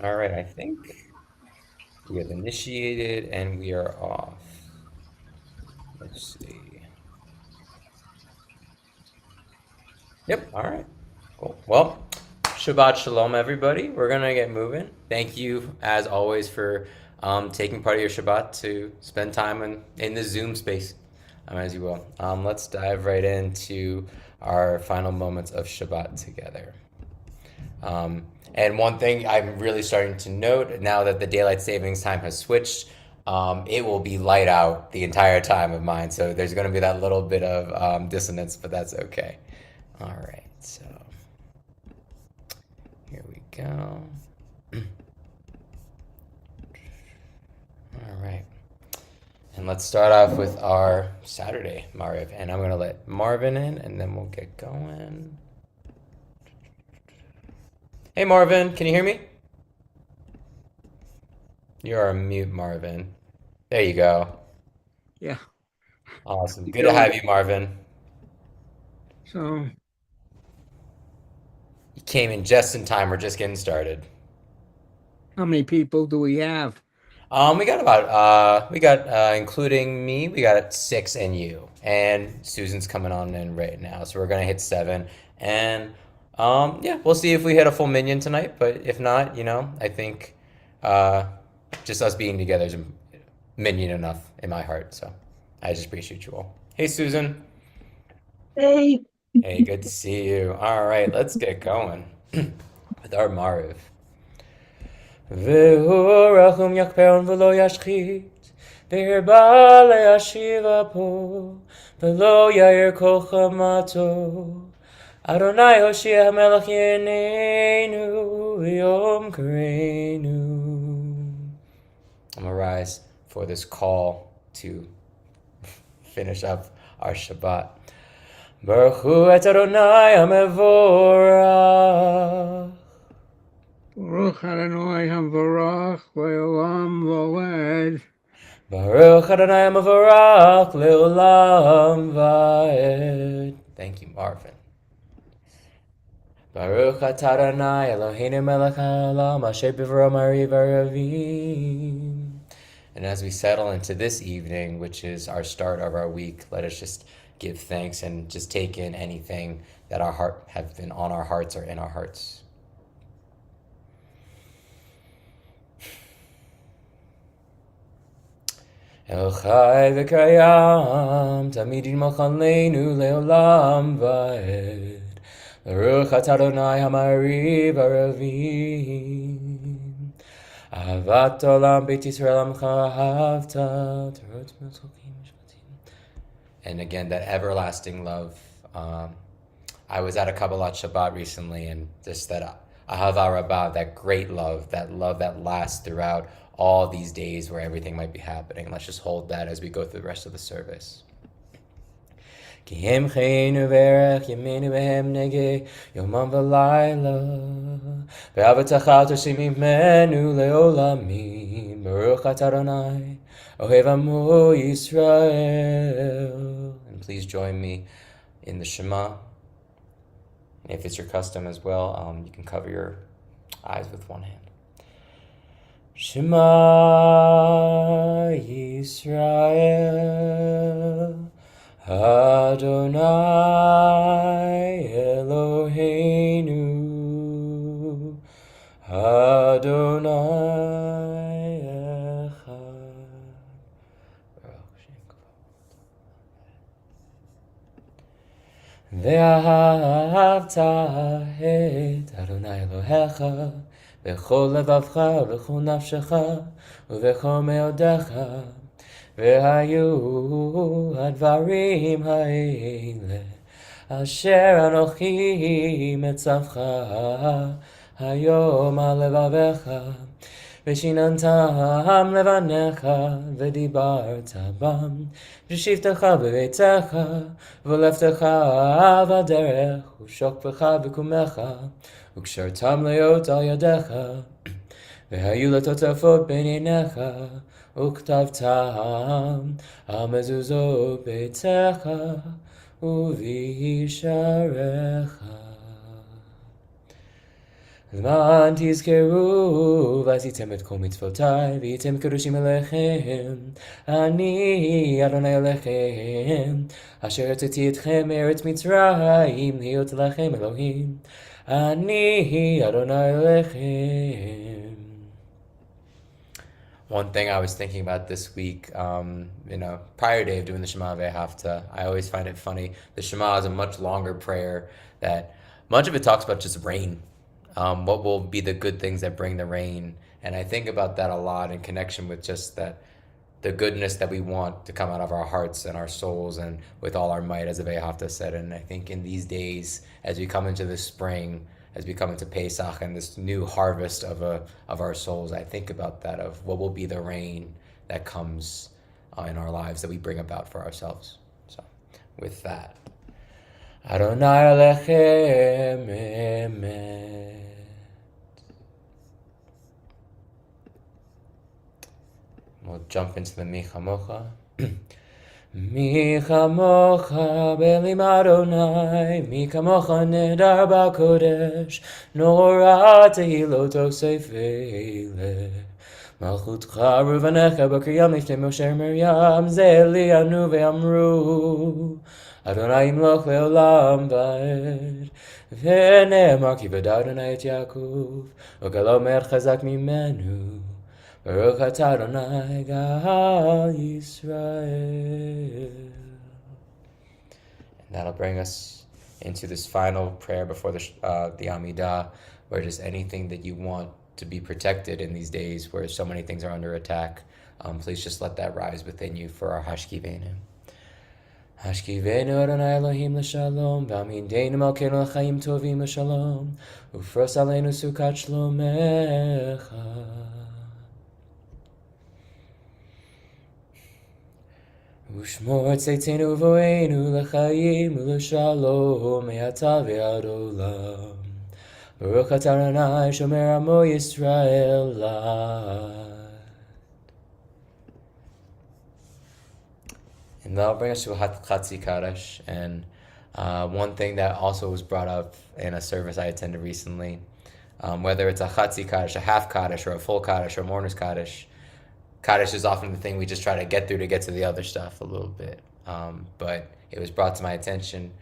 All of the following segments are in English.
All right, I think we have initiated and we are off. Let's see. Yep, all right. Cool. Well, Shabbat Shalom, everybody. We're going to get moving. Thank you, as always, for taking part of your Shabbat to spend time in the Zoom space, as you will. Let's dive right into our final moments of Shabbat together. And one thing I'm really starting to note now that the daylight savings time has switched, it will be light out the entire time of mine. So there's going to be that little bit of dissonance, but that's okay. All right, so here we go. All right. And let's start off with our Saturday Mariv. And I'm going to let Marvin in and then we'll get going. Hey, Marvin, can you hear me? You're on mute, Marvin. There you go. Yeah. Awesome. Good to have you, Marvin. So, You came in just in time. We're just getting started. how many people do we have? We got about including me, we got 6 and you. And Susan's coming on in right now. So we're gonna hit 7. And yeah, we'll see if we hit a full minion tonight, but if not, I think uh just us being together is minion enough in my heart. So I just appreciate you all. Hey Susan. Hey. Hey, good to see you. All right, let's get going with our Mariv. והוא רחום יכפרון ולא ישחית, והרבה להשיבה פה, ולא יאיר כל חמתו. אדוני הושיע המלך יעננו, ויום קראנו. I'm gonna rise for this call to finish up our Shabbat. Baruch hu et Adonai המבורך. Baruch Adonai HaMvarach Le'olam V'Oed. Baruch Adonai HaMavarach Le'olam Va'ed. Thank you, Marvin. Baruch atah Adonai Eloheinu melech haolam asher b'varo mariv aravim. And as we settle into this evening, which is our start of our week, let us just give thanks and just take in anything that our heart have been on our hearts or in our hearts. El Chai v'Kayam, Tamid Yimach Aleinu Le'olam Va'ed. Baruch atah Adonai HaMariv Aravim. Ahavat Olam Beit Yisrael Amcha Ahavta. Torot Melchokim Mishpatim. And again, that everlasting love. I was at a Kabbalat Shabbat recently, and just that Ahava Rabbah, that great love that lasts throughout all these days where everything might be happening. Let's just hold that as we go through the rest of the service. Ki hem chayenu v'erech yemenu v'hem nege yomam v'layla v'avatacha toshim imenu le'olamim Baruch atah Adonai ohev amo Yisrael. And please join me in the Shema. And if it's your custom as well, you can cover your eyes with one hand. Shema Yisrael Adonai Eloheinu Adonai Echad. Ve'ahavta et Adonai Elohecha V'chol levavcha, v'chol nafshecha, u'v'chol meodecha, v'hayu advarim ha'ele, asher anochi metzavcha, hayom ha'levavecha, v'shinantam levanecha, v'dibarta bam, v'shivtecha b'beitecha, v'leftecha v'aderech, u'shokvecha v'kumecha, וקשרתם להיות על ידיך, והיו לטוטפות בין עיניך, וכתבתם על מזוזות ביתך, ובשעריך. למען תזכרו ועשיתם את כל מצוותיי והייתם קדושים אליכם. אני אדוני אלוהיכם אשר הוצאתי אתכם מארץ מצרים להיות לכם אלוהים. אני אדוני אלוהיכם. One thing I was thinking about this week, prior day of doing the Shema Ve'ahavta, I always find it funny. The Shema is a much longer prayer that much of it talks about just rain. What will be the good things that bring the rain? And I think about that a lot in connection with just that, the goodness that we want to come out of our hearts and our souls and with all our might, as the Ve'ahavta said. And I think in these days, as we come into the spring, as we come into Pesach and this new harvest of our souls, I think about that, of what will be the rain that comes in our lives that we bring about for ourselves. So with that, Adonai Alechem Emet. We'll jump into the Mi Chamocha. Mi chamocha belim Adonai, mi kamocha nedar b'kodesh, nora tehilot osefele. Malchutcha ruvanecha b'kriyam lifnei Moshe Miriam, ze lianu ve'amru, Adonai imloch le'olam va'ed. V'ne'emar ki v'da Adonai et Yaakov, u'galo mer chazak mimenu. Baruch atah Adonai Gal Yisrael. And that'll bring us into this final prayer before the Amidah, where just anything that you want to be protected in these days where so many things are under attack, please just let that rise within you for our Hashkivenu. Hashkivenu Adonai Elohim l'shalom, v'amidenu malkeinu l'chaim tovim l'shalom, ufros aleinu sukat shlomecha. Ushmor tzeitzenu v'oenu l'chaim u'l'shalom me'ata ve'ad olam. Baruch atah Adonai shomer amo Yisrael lad. And that'll bring us to a Chatzi Kaddish. And one thing that also was brought up in a service I attended recently, whether it's a Chatzi Kaddish, a half Kaddish, or a full Kaddish, or mourner's Kaddish, Kaddish is often the thing we just try to get through to get to the other stuff a little bit. But it was brought to my attention,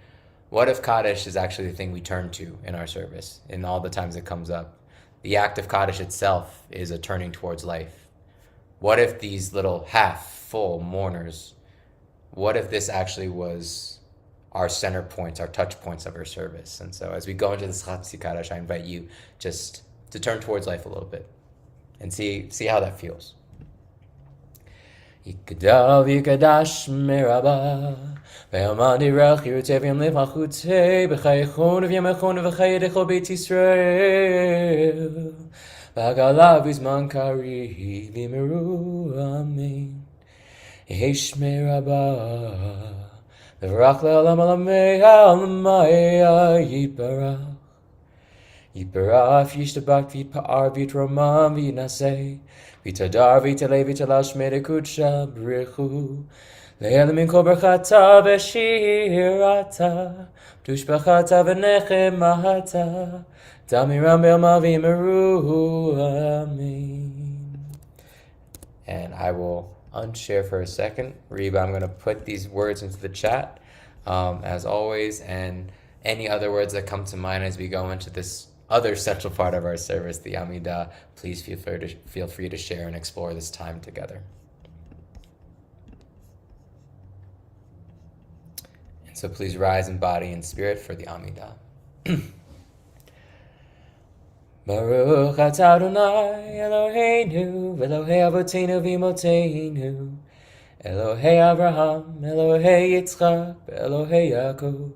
what if Kaddish is actually the thing we turn to in our service, in all the times it comes up? The act of Kaddish itself is a turning towards life. What if these little half-full mourners, what if this actually was our center points, our touch points of our service? And so as we go into this Chatzi Kaddish, I invite you just to turn towards life a little bit and see how that feels. Yikadav yikadash merabah, ve'amad yirach yirutev yam levachutei, b'chayechon v'yamechon v'chayedecho beit Yisrael, v'hagalav v'zman kari v'meru amen. Yesh merabah, v'rach le'olam alamei alamai yitbarach. Yitbarach v'yishtabach v'yitpa'ar v'yitromam v'yinaseh, v'tadar v'yitalei v'yitalash medekutcha b'richu, le'elam min kol berchata v'shirata, v'tushbachata v'nechemahata, damiram be'alma v'yimeru amen. And I will unshare for a second. Reba, I'm going to put these words into the chat, as always, and any other words that come to mind as we go into this other central part of our service, the Amidah, please feel free to share and explore this time together. And so please rise in body and spirit for the Amidah. Baruch atah Adonai Eloheinu v'Elohei Avoteinu v'Imoteinu, Elohei Avraham, Elohei Yitzchak, Elohei Yaakov,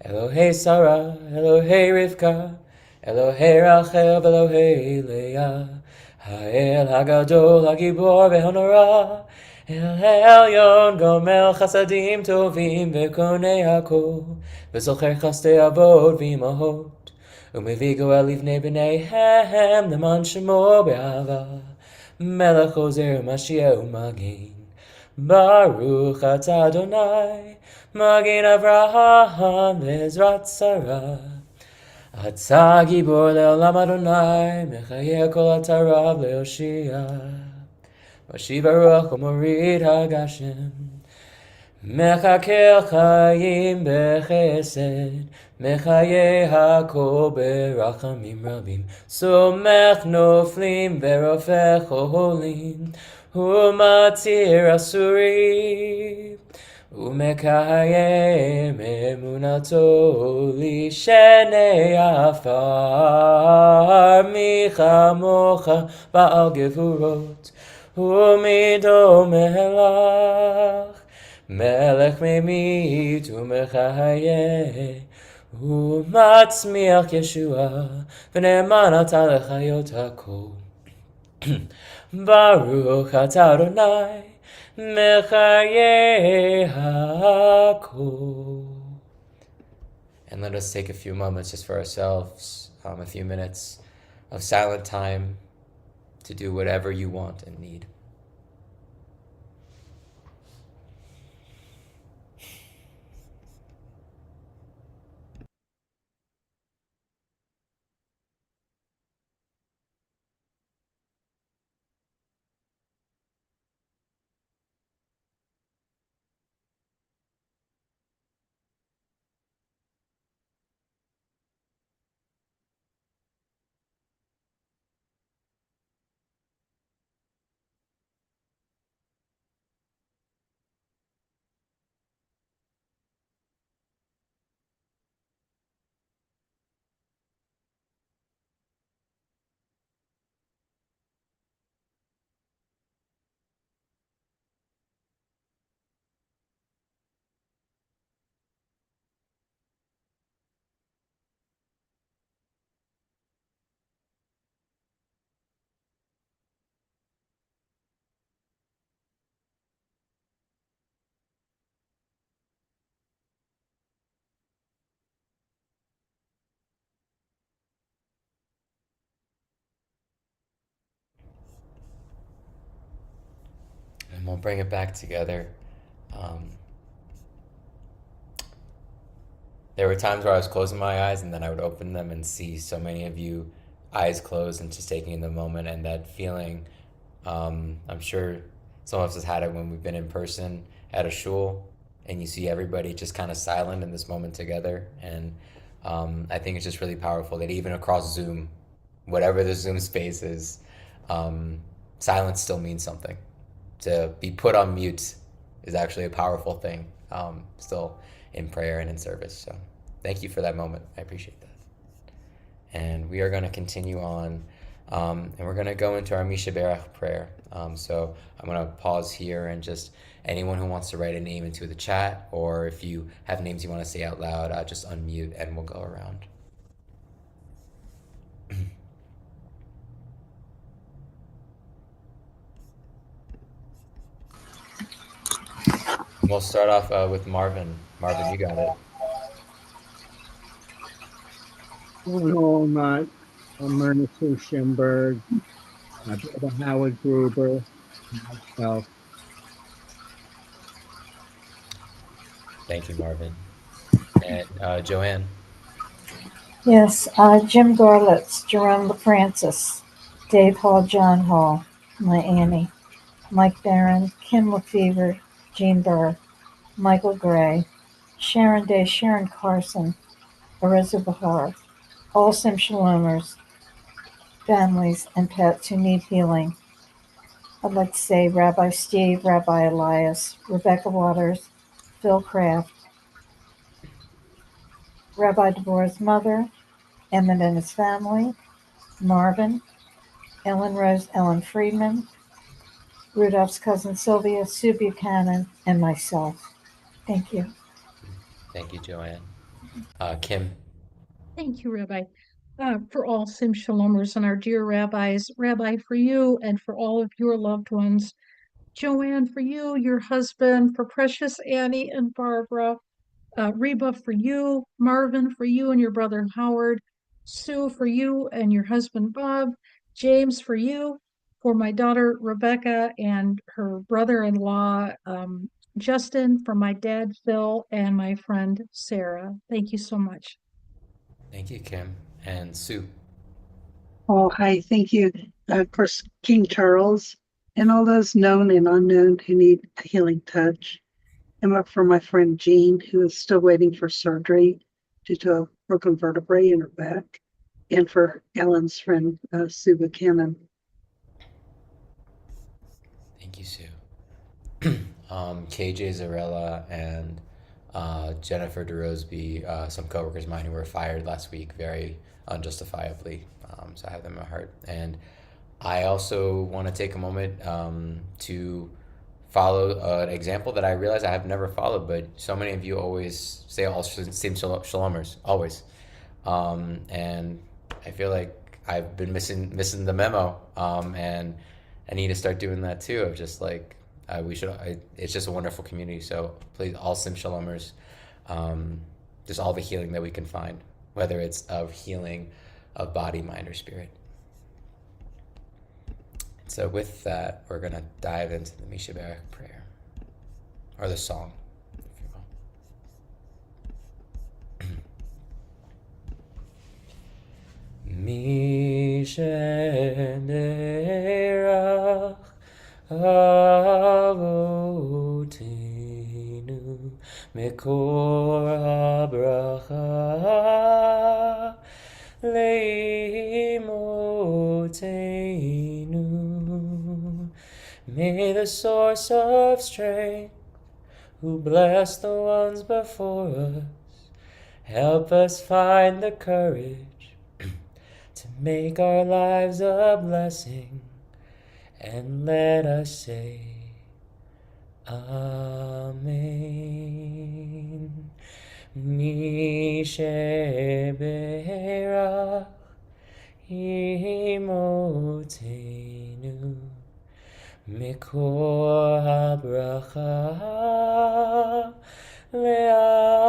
Elohei Sarah, Elohei Rivka, Elohei Rachel, Elohei Leah, Ha'el Hagadol, Hagibor v'Hanora, El Elyon Gomel Chasadim Tovim v'Konei Hakol, v'Zocher Chastei Avot v'Imahot, U'Mevi Goel Livnei B'neihem Leman Shemo Be'ava, Melech Ozer Mashiach U'Magin, Baruch atah Adonai, Magin Avraham Ezrat Sarah. Atah gibor le'olam Adonai, Mechayeh kol atarav le'oshia. Moshiv Baruch u'morid hagashim. Mechakel chayim bechesed, Mechaye hakol berachamim rabim. Somech noflim verofech cholim, Umatir asurim. Umekayem emunato lishenei afar, Michamocha ba'al gevurot, Umido melach. Melech memit umechayeh, umatzmiach Yeshua, v'ne'eman atah lechayot hakol. Baruch atah Adonai, mechayeh hakol. And let us take a few moments just for ourselves, a few minutes of silent time to do whatever you want and need. And we'll bring it back together. There were times where I was closing my eyes and then I would open them and see so many of you eyes closed and just taking in the moment, and that feeling. I'm sure some of us has had it when we've been in person at a shul and you see everybody just kind of silent in this moment together. And I think it's just really powerful that even across Zoom, whatever the Zoom space is, silence still means something. To be put on mute is actually a powerful thing, still in prayer and in service. So thank you for that moment. I appreciate that. And we are going to continue on, and we're going to go into our Misha Berach prayer. So I'm going to pause here, and just anyone who wants to write a name into the chat, or if you have names you want to say out loud, just unmute and we'll go around. We'll start off with Marvin. Marvin, you got it. No, I'm not. I'm Ernest Schimberg, my brother Howard Gruber, myself. Thank you, Marvin. And Joanne. Yes, Jim Garlitz, Jerome LaFrancis, Dave Hall, John Hall, my Annie, Mike Barron, Kim Lefevre, Jean Burr, Michael Gray, Sharon Day, Sharon Carson, Areza Bahar, all Sim Shalomers, families, and pets who need healing. I'd like to say Rabbi Steve, Rabbi Elias, Rebecca Waters, Phil Kraft, Rabbi Deborah's mother, Emmett and his family, Marvin, Ellen Rose, Ellen Friedman, Rudolph's cousin Sylvia, Sue Buchanan, and myself. Thank you. Thank you, Joanne. Kim. Thank you, Rabbi. For all Sim Shalomers and our dear rabbis, Rabbi, for you and for all of your loved ones. Joanne, for you, your husband, for precious Annie and Barbara. Reba, for you. Marvin, for you and your brother Howard. Sue, for you and your husband Bob. James, for you. for my daughter Rebecca and her brother-in-law Justin, for my dad Phil, and my friend Sarah. Thank you so much. Thank you, Kim. And Sue. Oh, hi, thank you. Of course, King Charles and all those known and unknown who need a healing touch. And for my friend Jean, who is still waiting for surgery due to a broken vertebrae in her back. And for Ellen's friend, Sue Buchanan. Thank you, Sue. KJ Zarella and Jennifer DeRoseby, some coworkers of mine who were fired last week, very unjustifiably. So I have them in my heart. And I also want to take a moment to follow an example that I realize I have never followed, but so many of you always say all same shalomers, always. And I feel like I've been missing the memo, and I need to start doing that too, of just like, it's just a wonderful community. So please, all Sim Shalomers, just all the healing that we can find, whether it's of healing of body, mind, or spirit. So with that, we're going to dive into the Mishaberach prayer, or the song, if you will. Mishaberach Avotenu Mekor HaBracha Leimotenu. May the source of strength, who blessed the ones before us, help us find the courage to make our lives a blessing, and let us say Amen. Mishaberach Imotenu Mekor HaBracha Le'avotenu.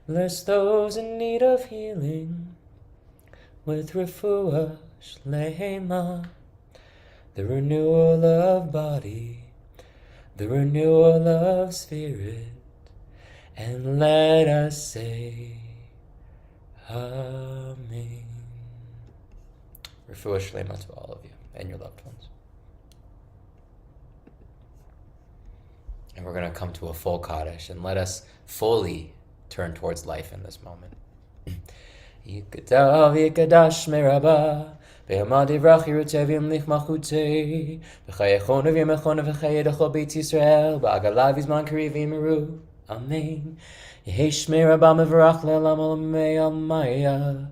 Bless those in need of healing with refuah shlema, the renewal of body, the renewal of spirit, and let us say Amen. Refuah shlema to all of you and your loved ones. And we're going to come to a full Kaddish, and let us fully turn towards life in this moment. Yikadav yikadash merabah Be'amad yivrach yiruteh v'yamlich malchuteh B'chayechon v'yamechon v'chayedecho Beit Yisrael Ba'agalav yizman kariv v'yimeru Amen. Yehesh merabah mevarach le'elam olamei almaya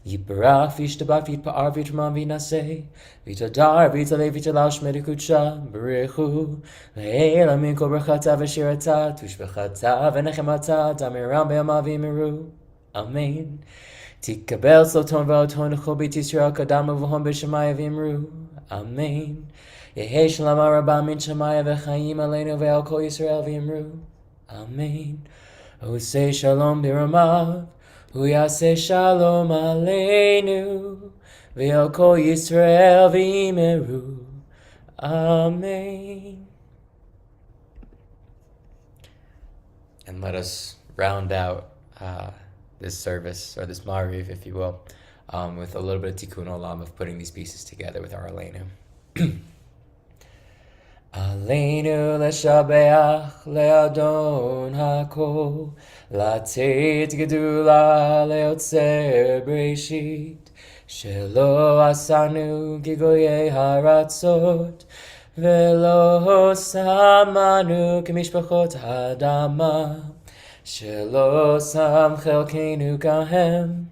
Yibarach v'yishtabach v'yitpa'ar v'yitramam v'yinaseh V'yitadar v'yitaleh v'yitalau shmei kudsha B'rechu le'elam min kol brachata v'shirata Tushbechata v'nechemata Damiram be'amav v'yimeru Amen. Tikabel soton v'oton l'chol Beit Yisrael kadam uv'hom b'shamaya v'imru. Amen. Yehi shalom rabba min shamaya v'chaim aleinu ve'al kol Yisrael v'imru. Amen. Hu say shalom b'ramav, hu yaseh shalom aleinu ve'al kol Yisrael v'imru. Amen. And let us round out this service, or this Mariv, if you will, with a little bit of Tikkun Olam of putting these pieces together with our Aleinu. Aleinu leshabeach le'adon hakol, latet gedula leotzer breshit, shelo asanu gigoyei haratzot, velo samanu k'mishpachot hadama, Shelo sam chelkeinu kahem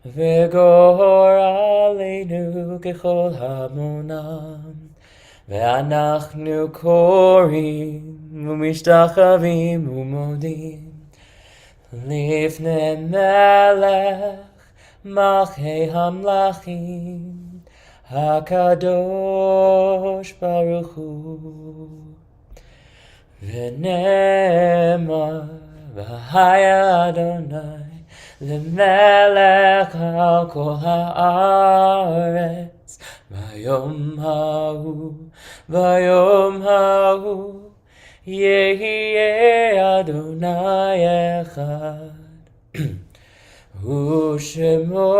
V'gor aleinu kechol hamonam Ve'anachnu korim U'mishtachavim u'modim Lifnei melech Malchei hamlachim HaKadosh Baruch Hu V'nema v'haya Adonai למלך על כל הארץ, ביום ההוא, יהיה אדוני אחד, ושמו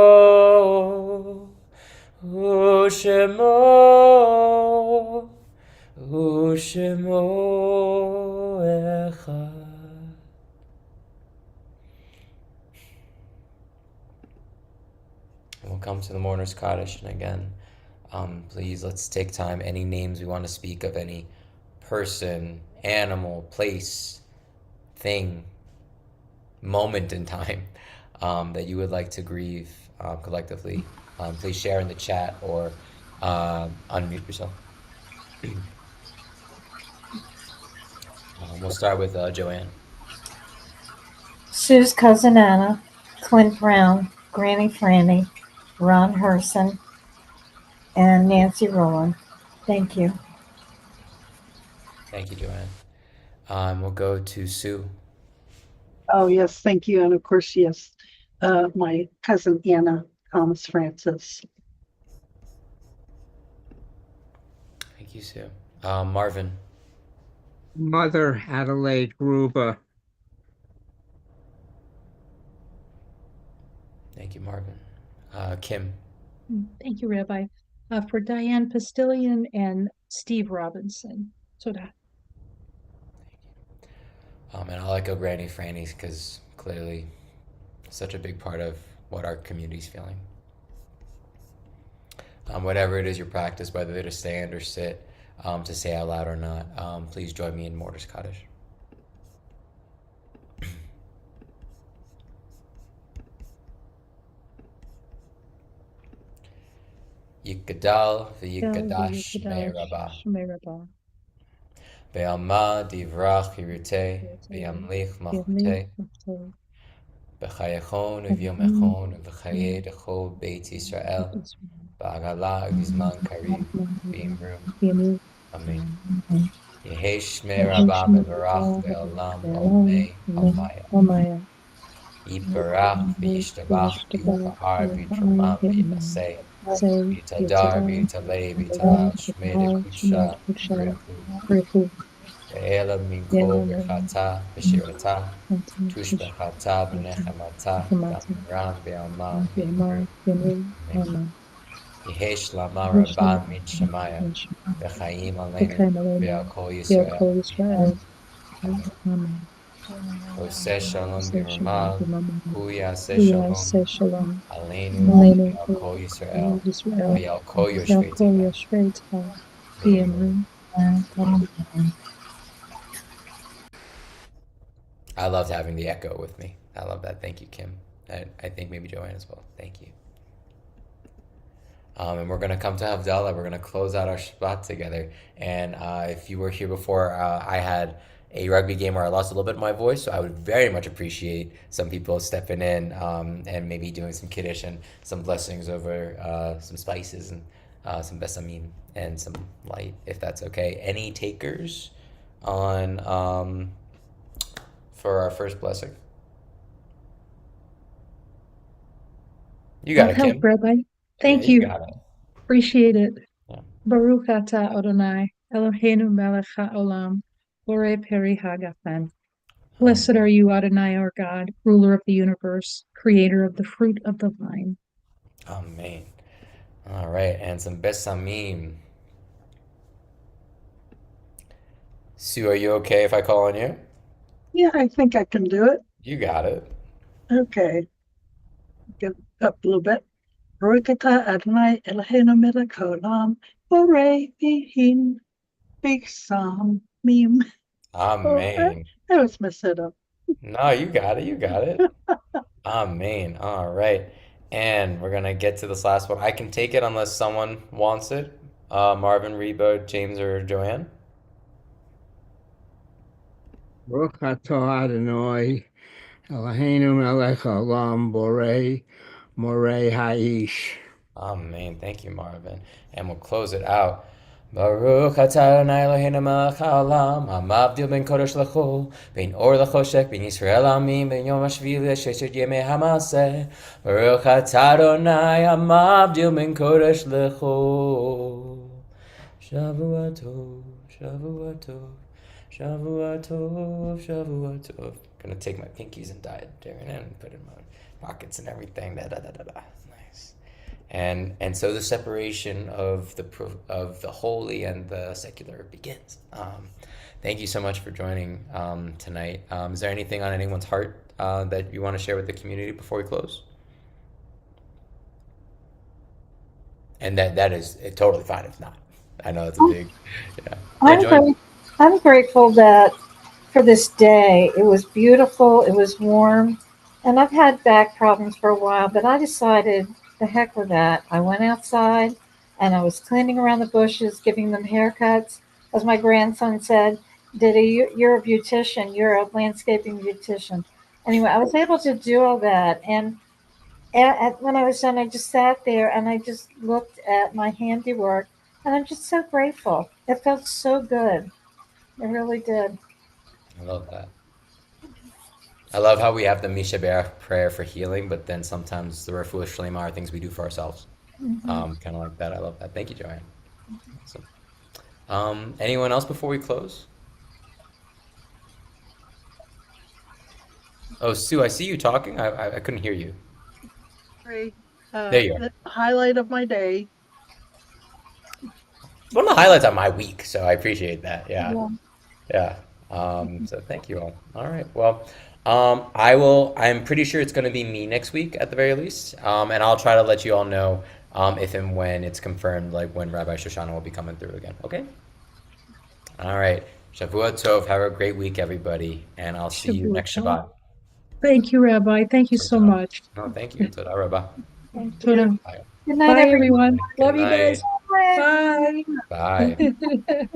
אחד. And we'll come to the mourner's Kaddish, and again, please let's take time. Any names we want to speak of, any person, animal, place, thing, moment in time that you would like to grieve collectively, please share in the chat or unmute yourself. We'll start with Joanne. Sue's cousin Anna, Clint Brown, Granny Franny, Ron Herson, and Nancy Rowland. Thank you. Thank you, Joanne. We'll go to Sue. Oh, yes, thank you. And of course, yes, my cousin Anna Thomas Francis. Thank you, Sue. Marvin. Mother Adelaide Gruber. Thank you, Marvin. Kim. Thank you, Rabbi. For Diane Postillion and Steve Robinson. Toda. And I'll echo Granny Franny's because clearly such a big part of what our community's feeling. Whatever it is your practice, whether to stand or sit, to say out loud or not, please join me in Mourner's Kaddish. Yikadal v'yikadash shmei Rabbah. Be'alma divrach yiruteh, be'amlich malchuteh. B'chayechon u'vyomechon u'v'chayei d'chol Beit Yisrael. Ba'agala u'vizman karib v'imru. Amen. Yehei shmei Rabbah mevarach be'olam omei almaya. Yiparach v'yishtabach v'yifahar v'yitrama v'yinaseh. V'yitadar v'yitalei v'yitalal shmei d'kudusha v'rechu. Ve'ela min kol b'chata v'shirata. Tush b'chata v'nechemata. V'amiram be'alma v'imru. Amen. Yehei shlama Rabbah min Shemaya. V'chaim aleinu ve'al kol Yisrael. Amen. Oseh shalom b'ramav, hu yaseh shalom aleinu ve'al kol Yisrael, ve'al kol yoshvei teva. I loved having the echo with me. I love that. Thank you, Kim. I think maybe Joanne as well. Thank you. And we're going to come to Havdalah. We're going to close out our Shabbat together. And if you were here before, I had a rugby game where I lost a little bit of my voice, so I would very much appreciate some people stepping in and maybe doing some kiddush and some blessings over some spices and some besamim and some light, if that's okay. Any takers on for our first blessing? You got it, Kim. Rabbi. Thank Yeah, you. got it. Appreciate it. Yeah. Baruch atah Adonai, Eloheinu melech haolam, borei peri hagafen. Blessed are you, Adonai, our God, ruler of the universe, creator of the fruit of the vine. Amen. All right, and some besamim. Sue, are you okay if I call on you? Yeah, I think I can do it. You got it. Okay. Get up a little bit. Baruch atah Adonai Eloheinu melech haolam, borei mihin b'samim. Amen. I always mess it up. No, you got it. You got it. Amen. All right. And we're going to get to this last one. I can take it unless someone wants it. Marvin, Reba, James, or Joanne? Baruch atah Adonai, Eloheinu melech haolam, borei morei ha'ish. Amen. Thank you, Marvin. And we'll close it out Baruch atah Adonai Eloheinu melech haolam, hamavdil ben kodesh l'chol, ben or l'choshech, ben Yisrael amim, ben yom hashvi'i l'sheshet yemei hamaseh. Baruch atah Adonai, hamavdil ben kodesh l'chol. Shavua tov, Shavua tov, Shavua tov, Shavua tov. Gonna take my pinkies and dye it there and put it in my pockets and everything. Da da da da da. Nice. And so the separation of the holy and the secular begins. Thank you so much for joining tonight. Is there anything on anyone's heart that you want to share with the community before we close? And that is totally fine if not. I know it's a big, yeah. I'm grateful that for this day. It was beautiful. It was warm. And I've had back problems for a while, but I decided the heck with that. I went outside and I was cleaning around the bushes, giving them haircuts. As my grandson said, Diddy, you're a beautician. You're a landscaping beautician. Anyway, I was able to do all that. And when I was done, I just sat there and I just looked at my handiwork. And I'm just so grateful. It felt so good. It really did. I love that. I love how we have the Misha Berach prayer for healing, but then sometimes the refuah shlema are things we do for ourselves. Kind of like that. I love that. Thank you, Joanne. Awesome. Anyone else before we close? Oh, Sue, I see you talking. I couldn't hear you. There you are. The highlight of my day. One of the highlights of my week, so I appreciate that. Yeah. So thank you all. All right. Well, I'm pretty sure it's going to be me next week at the very least. And I'll try to let you all know if and when it's confirmed, like when Rabbi Shoshana will be coming through again. Okay? All right. Shavua Tov. Have a great week, everybody. And I'll see you next Shabbat. Thank you, Rabbi. Thank you so much. No, thank you. Toda Rabba. Toda. Bye. Good night, Bye, everyone. everyone. Love you guys. Bye. Bye.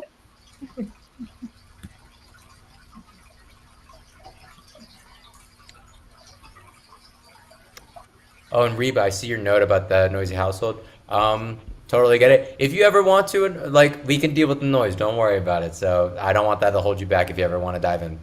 Oh, and Reba, I see your note about the noisy household. Totally get it. If you ever want to, like, we can deal with the noise. Don't worry about it. So I don't want that to hold you back if you ever want to dive in.